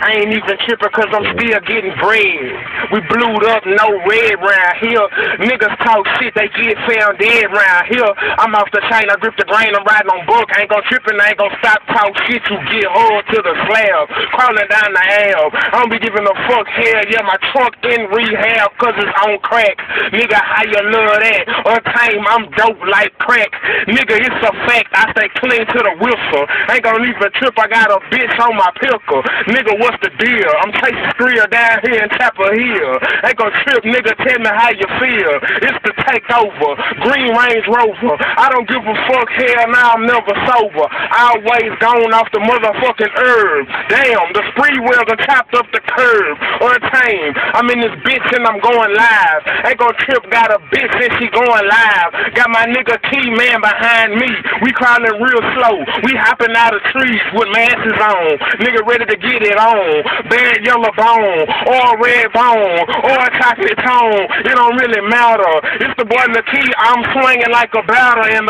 I ain't even tripping cause I'm still getting bread. We blued up, no red round here. Niggas talk shit, they get found dead round here. I'm off the chain, I grip the grain, I'm riding on book. I ain't gon' trip and I ain't gon' stop talk shit, you get hard to the slab. Crawling down the aisle, I don't be giving a fuck. Hell yeah, my trunk in rehab cause it's on crack. Nigga, how you love that? Untamed, I'm dope like crack. Nigga, it's a fact, I stay clean to the whistle. Ain't gon' even trip, I got a bitch on my pickle. Nigga, what's the deal? I'm chasing Skrill down here in Chapel Hill. Ain't gon' trip, nigga, tell me how you feel. It's the takeover, Green Range Rover. I don't give a fuck, hell now I'm never sober. Always gone off the motherfucking herb. Damn, the spree wheel done chopped up the curb. Untamed, I'm in this bitch and I'm going live. Ain't gon' trip, got a bitch and she going live. Got my nigga Key Man behind me. We crawling real slow. We hopping out of trees with masses on. Nigga ready to get it on. Bad yellow bone, or red bone, or chocolate tone. It don't really matter. It's the boy Key. I'm swinging like a batter and